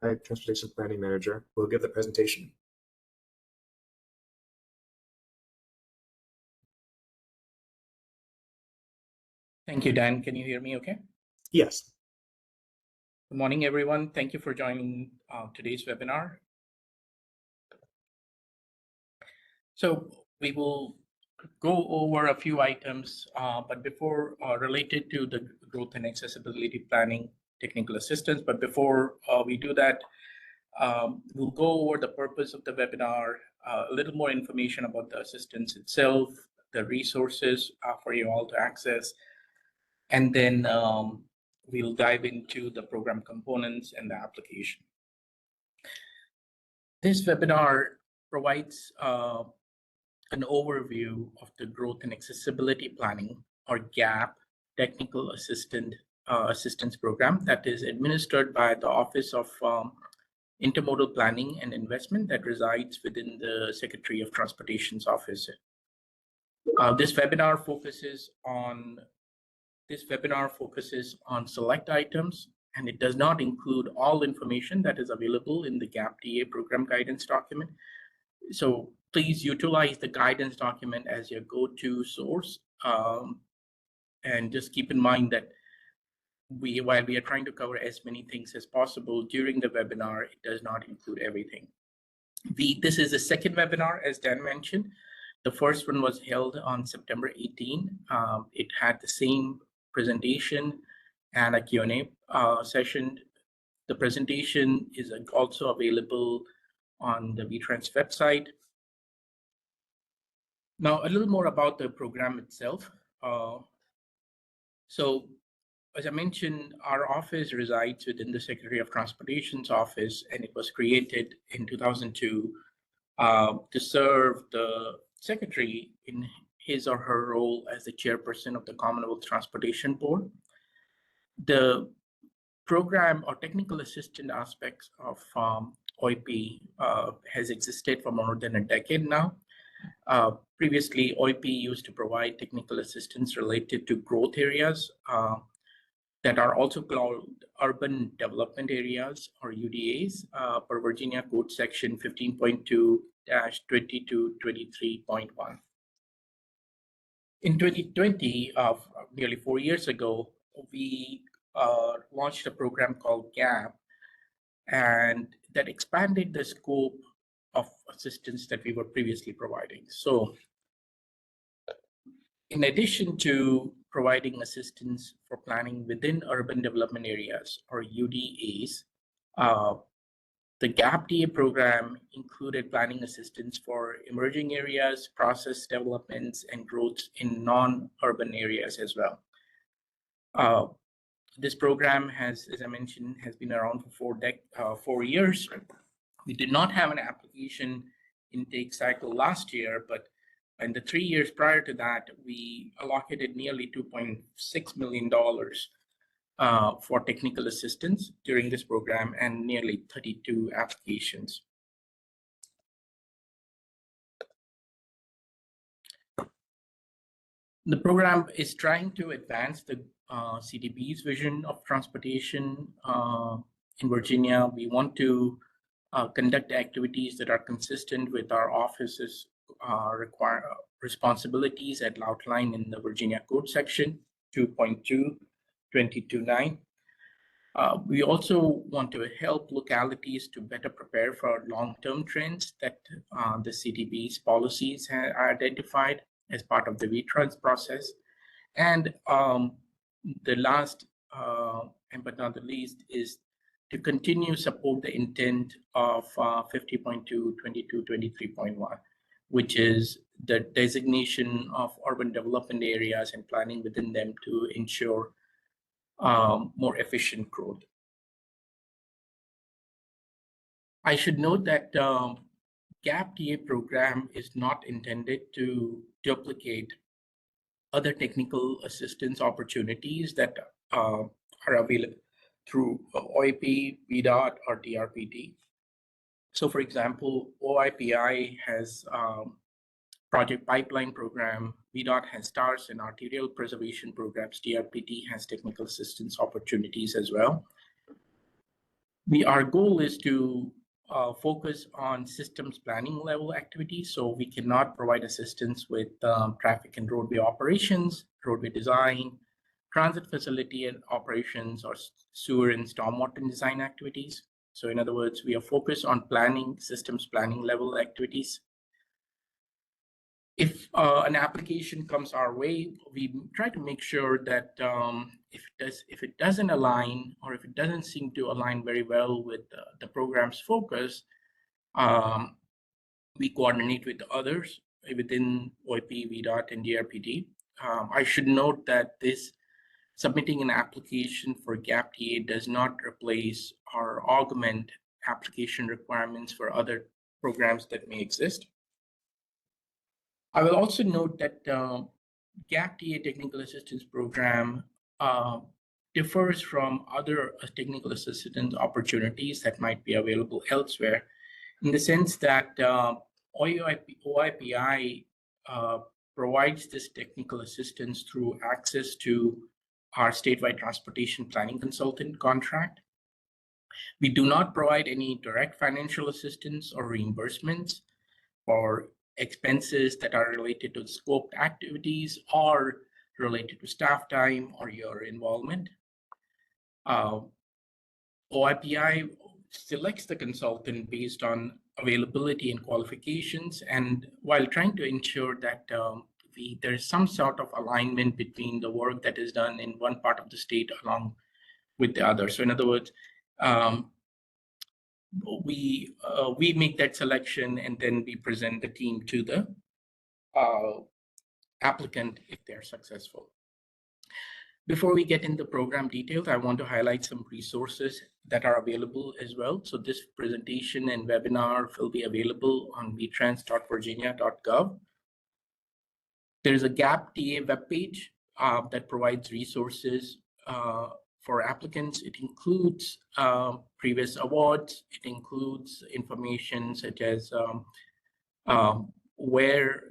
Transportation Planning Manager, will give the presentation. Thank you, Dan. Can you hear me okay? Yes. Good morning, everyone. Thank you for joining today's webinar. So we will go over a few items, but before related to the growth and accessibility planning technical assistance. But before we do that, we'll go over the purpose of the webinar, a little more information about the assistance itself, the resources for you all to access, and then we'll dive into the program components and the application. This webinar provides an overview of the Growth and Accessibility Planning, or GAP, Technical Assistance Program that is administered by the Office of Intermodal Planning and Investment that resides within the Secretary of Transportation's office. This webinar focuses on select items, and it does not include all information that is available in the GAP TA program guidance document. So please utilize the guidance document as your go-to source, and just keep in mind that while we are trying to cover as many things as possible during the webinar, it does not include everything. This is the second webinar, as Dan mentioned. The first one was held on September 18. It had the same presentation and a Q&A session. The presentation is also available on the VTrans website. Now, a little more about the program itself. So, as I mentioned, our office resides within the Secretary of Transportation's office, and it was created in 2002 to serve the Secretary in his or her role as the chairperson of the Commonwealth Transportation Board. The program or technical assistant aspects of OIPI has existed for more than a decade now. Previously, OIPI used to provide technical assistance related to growth areas that are also called urban development areas, or UDAs, per Virginia Code Section 15.2-2223.1. In 2020, nearly 4 years ago, we launched a program called GAP, and that expanded the scope of assistance that we were previously providing. So in addition to providing assistance for planning within urban development areas, or UDAs, the GAP TA program included planning assistance for emerging areas, process developments, and growth in non-urban areas as well. This program has, as I mentioned, has been around for 4 years. We did not have an application intake cycle last year, but in the 3 years prior to that, we allocated nearly $2.6 million for technical assistance during this program, and nearly 32 applications. The program is trying to advance the CDB's vision of transportation in Virginia. We want to conduct activities that are consistent with our office's responsibilities as outlined in the Virginia Code Section 2.2-22.9. We also want to help localities to better prepare for long-term trends that the CDB's policies have identified as part of the VTrans process. And the last, but not the least, is to continue support the intent of 50.2-22-23.1, which is the designation of urban development areas and planning within them to ensure more efficient growth. I should note that GAP TA program is not intended to duplicate other technical assistance opportunities that are available through OIPI, VDOT, or TRPD. So, for example, OIPI has project pipeline program, VDOT has STARS and arterial preservation programs, TRPD has technical assistance opportunities as well. Our goal is to focus on systems planning level activities. So we cannot provide assistance with traffic and roadway operations, roadway design, transit facility and operations, or sewer and stormwater design activities. So in other words, we are focused on planning, systems planning level activities. If an application comes our way, we try to make sure that if it doesn't align, or if it doesn't seem to align very well with the program's focus, we coordinate with others within OIPI, VDOT, and DRPT. I should note that this submitting an application for GAP TA does not replace or augment application requirements for other programs that may exist. I will also note that GAP TA Technical Assistance Program differs from other technical assistance opportunities that might be available elsewhere, in the sense that OIPI provides this technical assistance through access to our statewide transportation planning consultant contract. We do not provide any direct financial assistance or reimbursements for expenses that are related to scoped activities or related to staff time or your involvement. OIPI selects the consultant based on availability and qualifications, and while trying to ensure that there's some sort of alignment between the work that is done in one part of the state along with the other. So in other words, we make that selection, and then we present the team to the applicant if they're successful. Before we get into program details, I want to highlight some resources that are available as well. So this presentation and webinar will be available on vtrans.virginia.gov. There's a GAP TA webpage that provides resources for applicants. It includes previous awards. It includes information such as where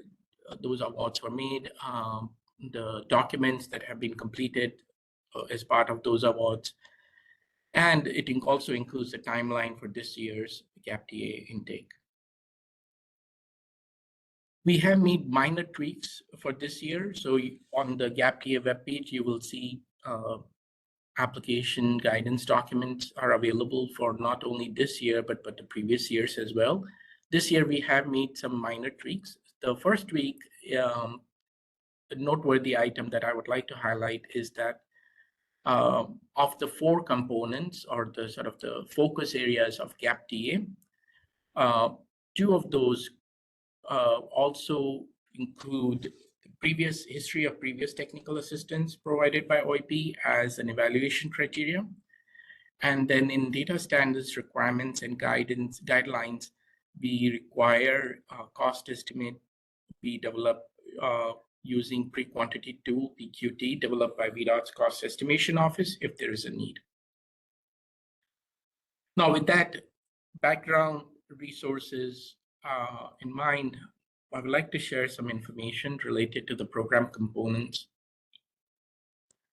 those awards were made, the documents that have been completed as part of those awards. And it also includes the timeline for this year's GAP TA intake. We have made minor tweaks for this year. So on the GAP TA webpage, you will see application guidance documents are available for not only this year, but the previous years as well. This year, we have made some minor tweaks. The first tweak, a noteworthy item that I would like to highlight is that of the 4 components, or the sort of the focus areas of GAP TA, 2 of those also include previous history of previous technical assistance provided by OIPI as an evaluation criteria. And then in data standards, requirements, and guidelines, we require a cost estimate be developed using pre-quantity tool, PQT, developed by VDOT's Cost Estimation Office if there is a need. Now, with that background resources in mind, I would like to share some information related to the program components.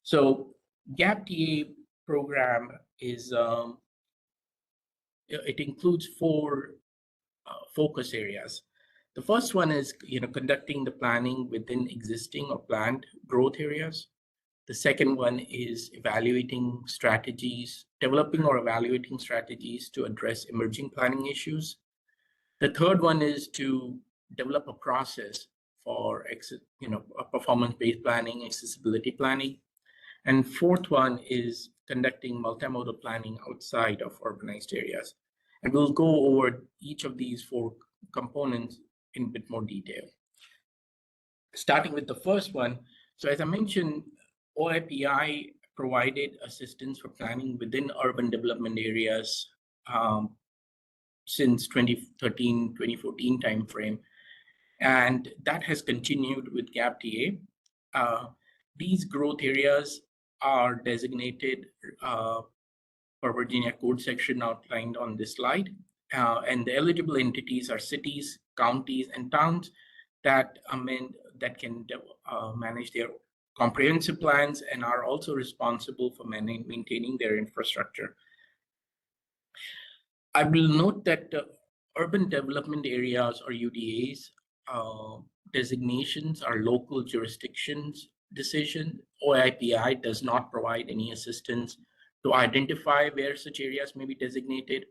So GAP TA program is, it includes 4 focus areas. The first one is, conducting the planning within existing or planned growth areas. The second one is evaluating strategies, developing or evaluating strategies to address emerging planning issues. The third one is to develop a process for a performance-based planning, accessibility planning. And fourth one is conducting multimodal planning outside of urbanized areas. And we'll go over each of these 4 components in a bit more detail. Starting with the first one, so as I mentioned, OIPI provided assistance for planning within urban development areas since 2013, 2014 timeframe. And that has continued with GAP TA. These growth areas are designated for Virginia Code section outlined on this slide. And the eligible entities are cities, counties, and towns that can manage their comprehensive plans and are also responsible for maintaining their infrastructure. I will note that urban development areas or UDAs designations are local jurisdictions decision. OIPI does not provide any assistance to identify where such areas may be designated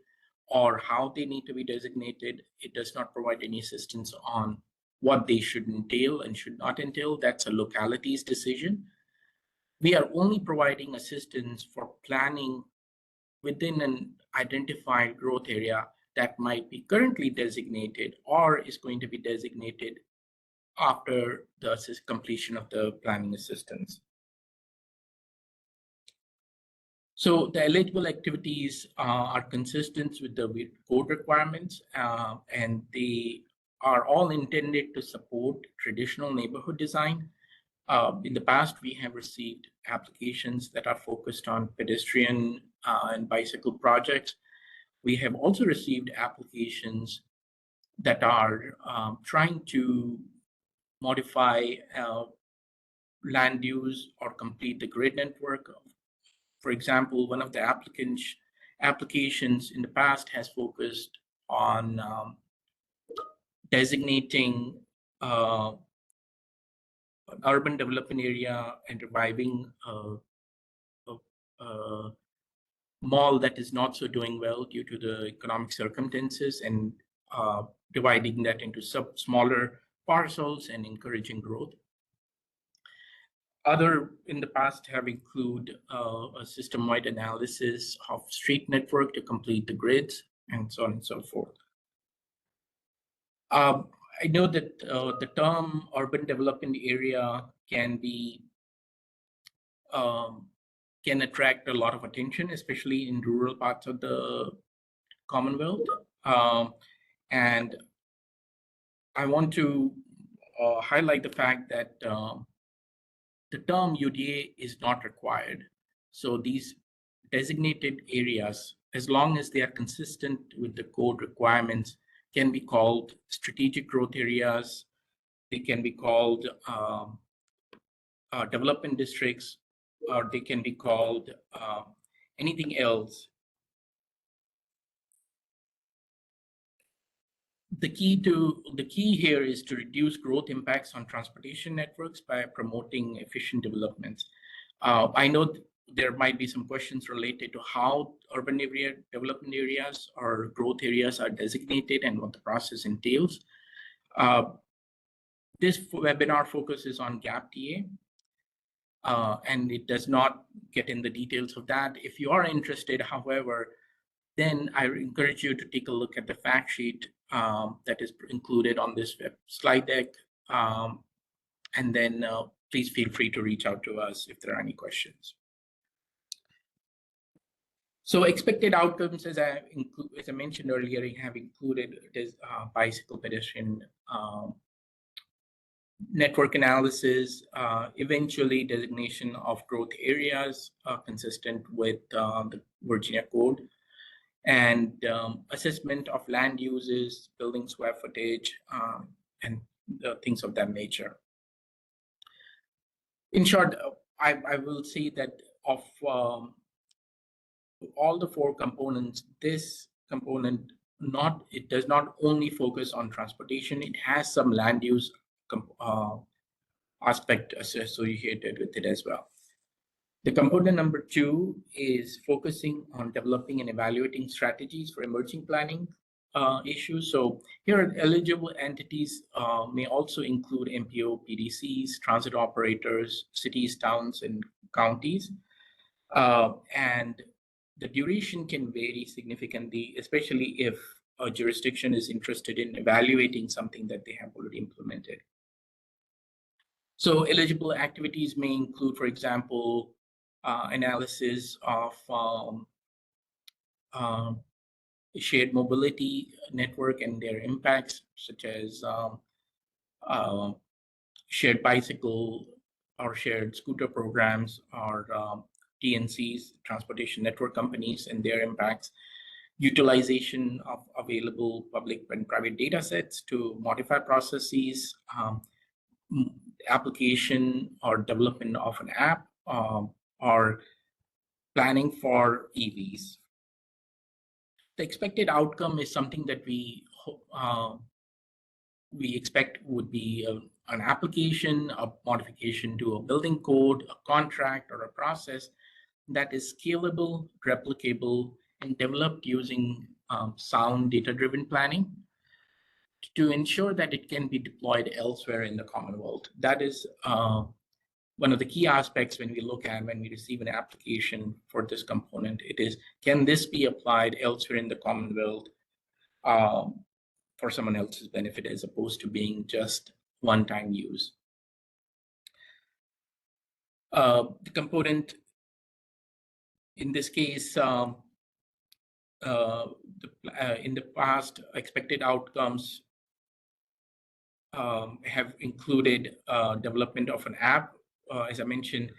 or how they need to be designated. It does not provide any assistance on what they should entail and should not entail. That's a localities decision. We are only providing assistance for planning within an identified growth area that might be currently designated or is going to be designated after the completion of the planning assistance. So the eligible activities are consistent with the code requirements, and they are all intended to support traditional neighborhood design. In the past, we have received applications that are focused on pedestrian and bicycle projects. We have also received applications that are trying to modify land use or complete the grid network. For example, one of the applications in the past has focused on designating an urban development area and reviving a mall that is not so doing well due to the economic circumstances and dividing that into smaller parcels and encouraging growth. Other in the past have included a system-wide analysis of street network to complete the grids and so on and so forth. I know that the term urban development area can attract a lot of attention, especially in rural parts of the Commonwealth. And I want to highlight the fact that the term UDA is not required. So these designated areas, as long as they are consistent with the code requirements, can be called strategic growth areas. They can be called development districts, or they can be called anything else. The key here is to reduce growth impacts on transportation networks by promoting efficient developments. I know there might be some questions related to how urban area development areas or growth areas are designated and what the process entails. This webinar focuses on gap TA, and it does not get in the details of that. If you are interested, however, then I encourage you to take a look at the fact sheet that is included on this slide deck. And then please feel free to reach out to us if there are any questions. So expected outcomes, as I mentioned earlier, have included bicycle pedestrian network analysis, eventually designation of growth areas consistent with the Virginia Code, and assessment of land uses, building square footage, and things of that nature. In short, I will say that of all the four components, this component it does not only focus on transportation, it has some land use aspect associated with it as well. The component number 2 is focusing on developing and evaluating strategies for emerging planning issues. So here, eligible entities may also include MPO, PDCs, transit operators, cities, towns, and counties. And the duration can vary significantly, especially if a jurisdiction is interested in evaluating something that they have already implemented. So eligible activities may include, for example, analysis of shared mobility network and their impacts, such as shared bicycle or shared scooter programs, or TNCs, transportation network companies, and their impacts, utilization of available public and private data sets to modify processes, application or development of an app, or planning for EVs. The expected outcome is something that we expect would be an application, a modification to a building code, a contract, or a process that is scalable, replicable, and developed using sound data-driven planning to ensure that it can be deployed elsewhere in the Commonwealth. That is one of the key aspects when we receive an application for this component. It is, can this be applied elsewhere in the Commonwealth for someone else's benefit, as opposed to being just one-time use. The component, in this case, in the past, expected outcomes have included development of an app. As I mentioned,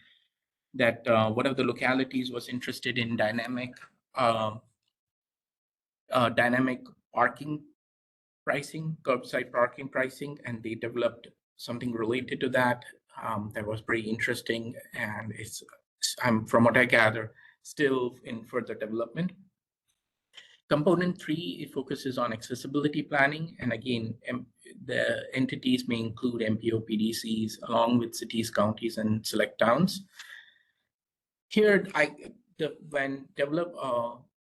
that one of the localities was interested in dynamic parking pricing, curbside parking pricing, and they developed something related to that that was pretty interesting, and it's, from what I gather, still in further development. Component 3, it focuses on accessibility planning, and again, the entities may include MPO PDCs along with cities, counties, and select towns. Here,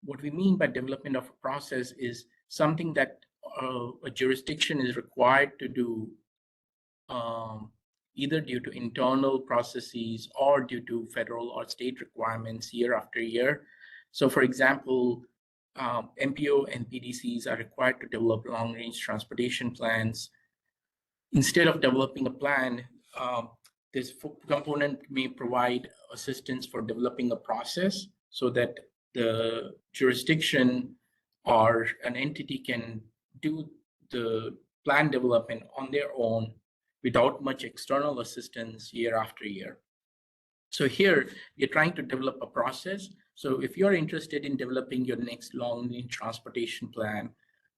what we mean by development of a process is something that a jurisdiction is required to do, either due to internal processes or due to federal or state requirements year after year. So, for example, MPO and PDCs are required to develop long-range transportation plans. Instead of developing a plan, this component may provide assistance for developing a process so that the jurisdiction or an entity can do the plan development on their own without much external assistance year after year. So here, you're trying to develop a process. So if you're interested in developing your next long-range transportation plan,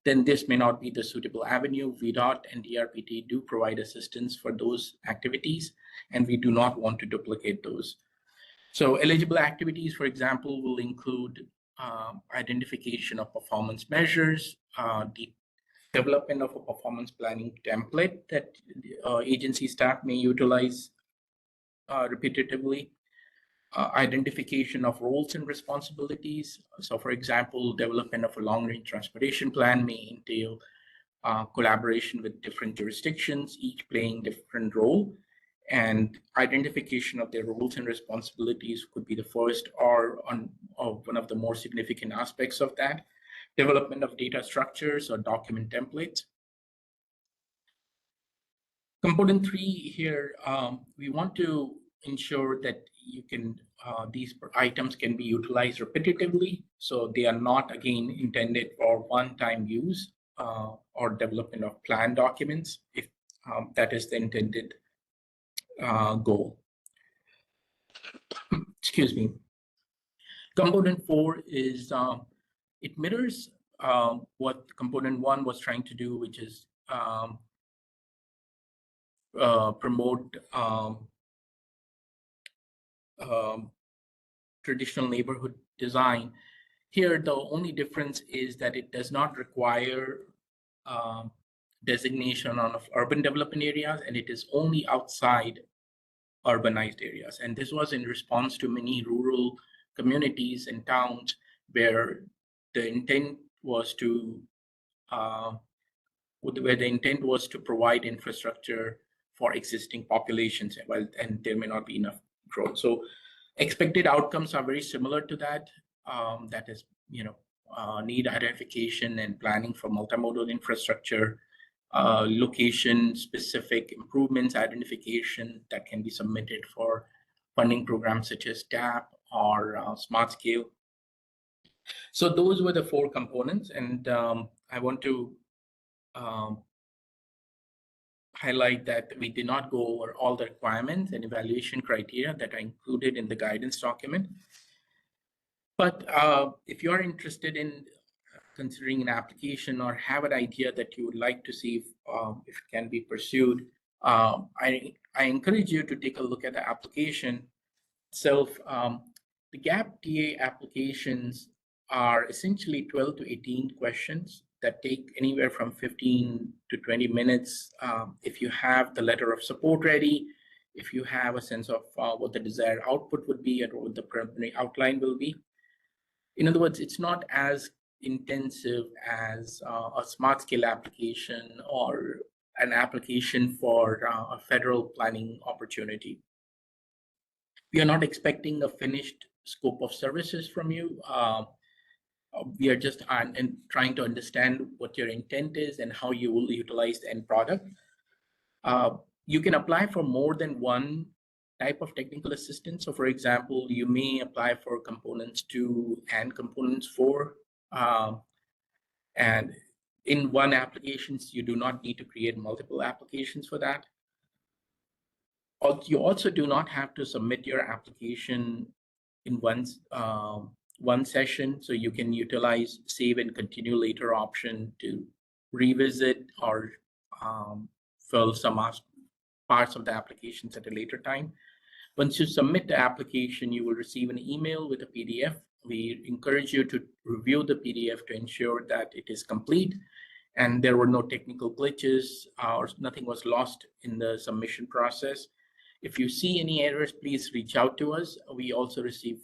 then this may not be the suitable avenue. VDOT and DRPT do provide assistance for those activities, and we do not want to duplicate those. So eligible activities, for example, will include identification of performance measures, the development of a performance planning template that agency staff may utilize repetitively, identification of roles and responsibilities. So, for example, development of a long-range transportation plan may entail collaboration with different jurisdictions, each playing different role, and identification of their roles and responsibilities could be the first or one of the more significant aspects of that. Development of data structures or document templates. Component 3 here, we want to ensure that these items can be utilized repetitively, so they are not, again, intended for one-time use or development of plan documents, if that is the intended goal. Excuse me. Component 4 is, it mirrors what component 1 was trying to do, which is promote traditional neighborhood design. Here, the only difference is that it does not require designation of urban development areas, and it is only outside urbanized areas. And this was in response to many rural communities and towns where the intent was to provide infrastructure for existing populations, and there may not be enough growth. So expected outcomes are very similar to that. That is, need identification and planning for multimodal infrastructure, location-specific improvements identification that can be submitted for funding programs such as TAP or Smart Scale. So those were the 4 components, and I want to highlight that we did not go over all the requirements and evaluation criteria that are included in the guidance document. But if you're interested in considering an application or have an idea that you would like to see if it can be pursued, I encourage you to take a look at the application itself. The GAP TA applications are essentially 12 to 18 questions that take anywhere from 15 to 20 minutes. If you have the letter of support ready, if you have a sense of what the desired output would be and what the preliminary outline will be. In other words, it's not as intensive as a smart scale application or an application for a federal planning opportunity. We are not expecting a finished scope of services from you. We are just trying to understand what your intent is and how you will utilize the end product. You can apply for more than one type of technical assistance. So for example, you may apply for components 2 and components 4. And in one applications, you do not need to create multiple applications for that. You also do not have to submit your application in one session, so you can utilize save and continue later option to revisit or fill some parts of the applications at a later time. Once you submit the application, you will receive an email with a PDF. We encourage you to review the PDF to ensure that it is complete and there were no technical glitches or nothing was lost in the submission process. If you see any errors, please reach out to us. We also receive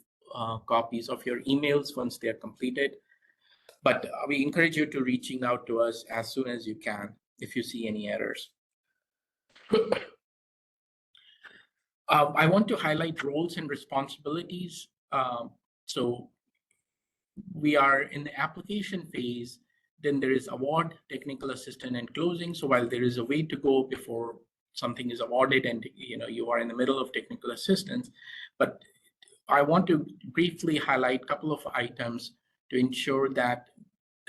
copies of your emails once they are completed. But we encourage you to reaching out to us as soon as you can if you see any errors. I want to highlight roles and responsibilities. So we are in the application phase, then there is award, technical assistant, and closing. So while there is a way to go before something is awarded and you are in the middle of technical assistance, but I want to briefly highlight a couple of items to ensure that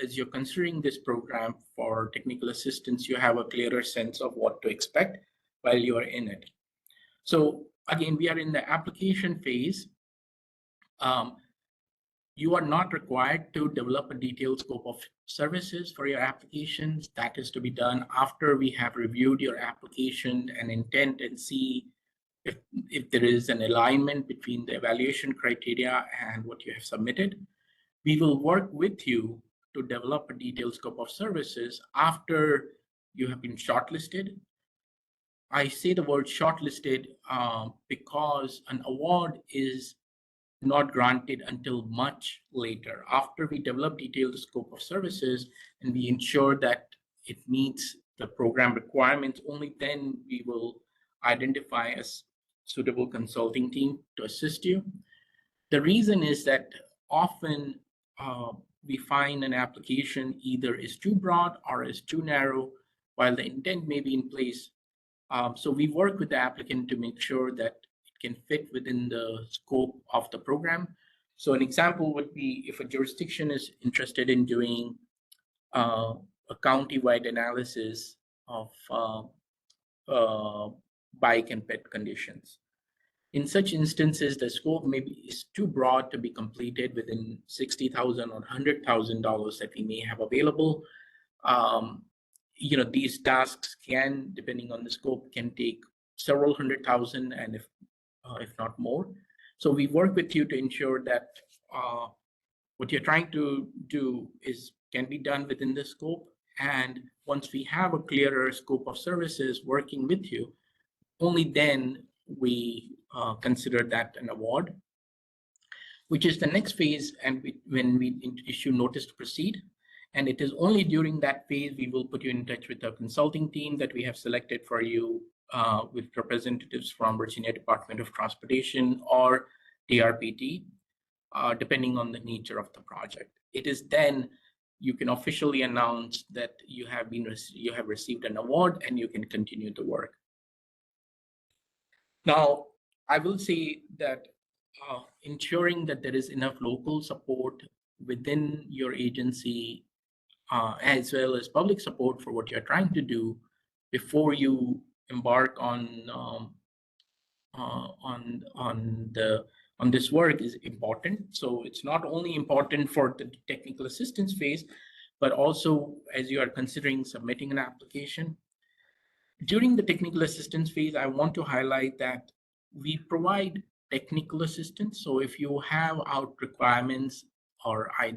as you're considering this program for technical assistance, you have a clearer sense of what to expect while you are in it. So again, we are in the application phase. You are not required to develop a detailed scope of services for your applications. That is to be done after we have reviewed your application and intent and see if there is an alignment between the evaluation criteria and what you have submitted. We will work with you to develop a detailed scope of services after you have been shortlisted. I say the word shortlisted because an award is not granted until much later. After we develop detailed scope of services and we ensure that it meets the program requirements, only then we will identify a suitable consulting team to assist you. The reason is that often we find an application either is too broad or is too narrow, while the intent may be in place. So we work with the applicant to make sure that can fit within the scope of the program. So an example would be if a jurisdiction is interested in doing a county-wide analysis of bike and pet conditions. In such instances, the scope maybe is too broad to be completed within $60,000 or $100,000 that we may have available. These tasks can, depending on the scope, can take several $100,000 and if not more. So we work with you to ensure that what you're trying to do can be done within the scope. And once we have a clearer scope of services working with you, only then we consider that an award, which is the next phase, and when we issue notice to proceed. And it is only during that phase we will put you in touch with a consulting team that we have selected for you with representatives from Virginia Department of Transportation or DRPT, depending on the nature of the project. It is then you can officially announce that you have received an award and you can continue the work. Now, I will say that ensuring that there is enough local support within your agency, as well as public support for what you're trying to do before you embark on this work is important. So it's not only important for the technical assistance phase, but also as you are considering submitting an application. During the technical assistance phase, I want to highlight that we provide technical assistance. So if you have out requirements or I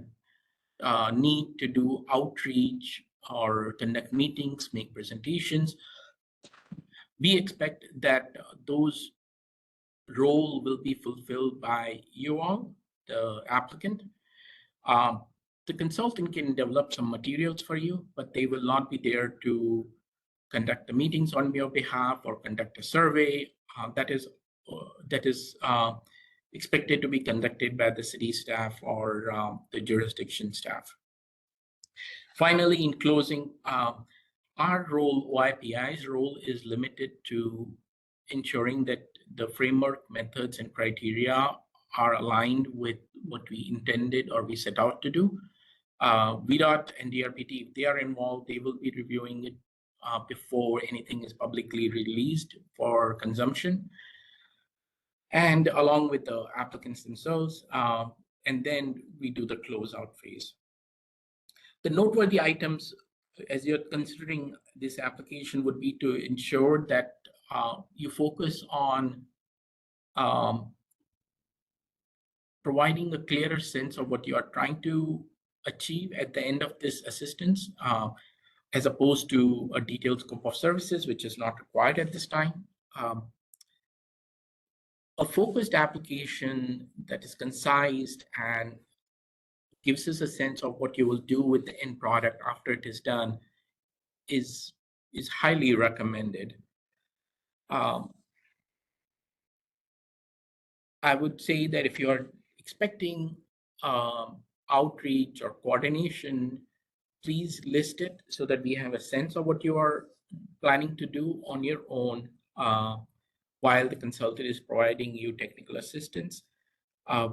need to do outreach or conduct meetings, make presentations, we expect that those role will be fulfilled by you all, the applicant. The consultant can develop some materials for you, but they will not be there to conduct the meetings on your behalf or conduct a survey. That is expected to be conducted by the city staff or the jurisdiction staff. Finally, in closing, our role, OIPI's role, is limited to ensuring that the framework, methods, and criteria are aligned with what we intended or we set out to do. VDOT and DRPT, if they are involved, they will be reviewing it before anything is publicly released for consumption, and along with the applicants themselves, and then we do the closeout phase. The noteworthy items, as you're considering this application, would be to ensure that you focus on providing a clearer sense of what you are trying to achieve at the end of this assistance, as opposed to a detailed scope of services, which is not required at this time. A focused application that is concise and gives us a sense of what you will do with the end product after it is done is highly recommended. I would say that if you are expecting outreach or coordination, please list it so that we have a sense of what you are planning to do on your own while the consultant is providing you technical assistance.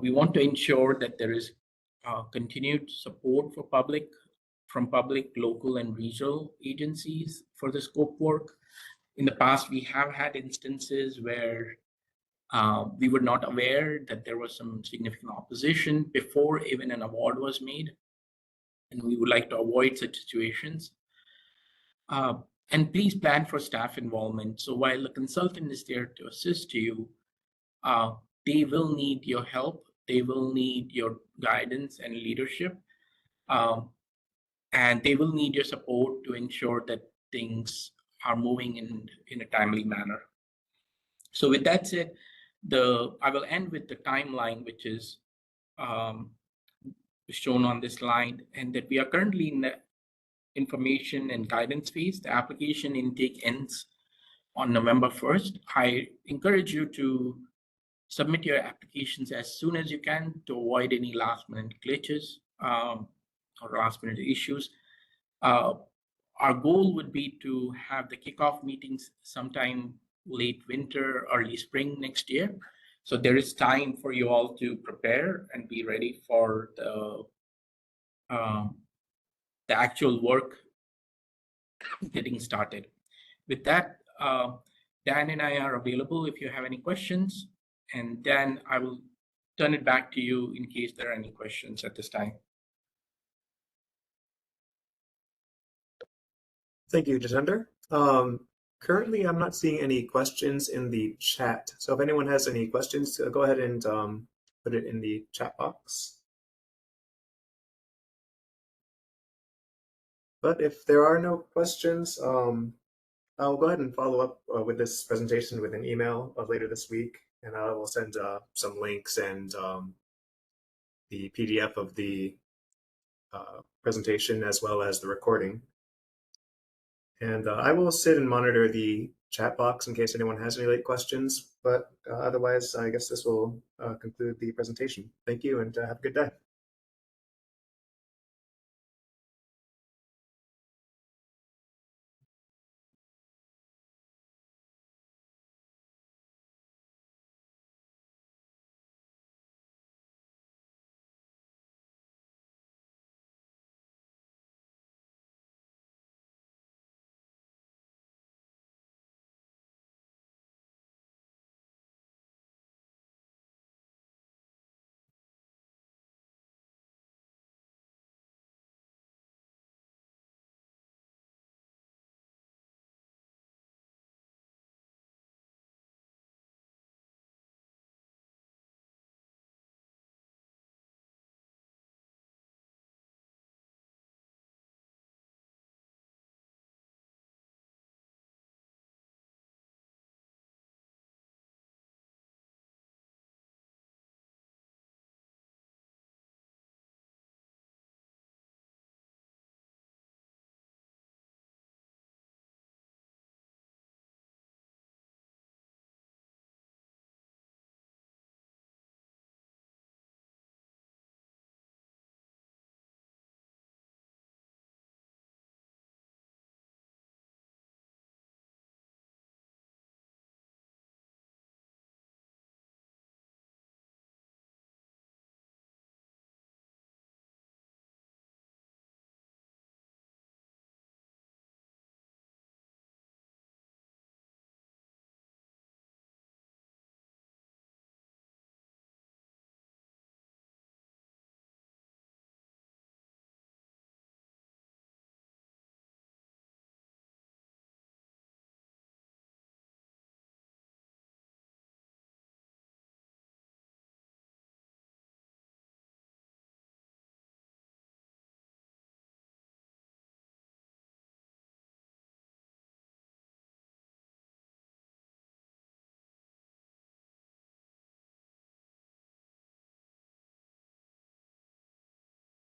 We want to ensure that there is continued support for from public, local, and regional agencies for the scope work. In the past, we have had instances where we were not aware that there was some significant opposition before even an award was made, and we would like to avoid such situations. And please plan for staff involvement. So while the consultant is there to assist you, they will need your help. They will need your guidance and leadership. And they will need your support to ensure that things are moving in a timely manner. So with that said, I will end with the timeline, which is shown on this slide, and that we are currently in the information and guidance phase. The application intake ends on November 1st. I encourage you to submit your applications as soon as you can to avoid any last-minute glitches or last-minute issues. Our goal would be to have the kickoff meetings sometime late winter, early spring next year. So there is time for you all to prepare and be ready for the actual work getting started. With that, Dan and I are available if you have any questions, and then I will turn it back to you in case there are any questions at this time. Thank you, Jitender. Currently, I'm not seeing any questions in the chat. So if anyone has any questions, go ahead and put it in the chat box. But if there are no questions, I'll go ahead and follow up with this presentation with an email later this week, and I will send some links and the PDF of the presentation as well as the recording. And I will sit and monitor the chat box in case anyone has any late questions, but otherwise, I guess this will conclude the presentation. Thank you, and have a good day.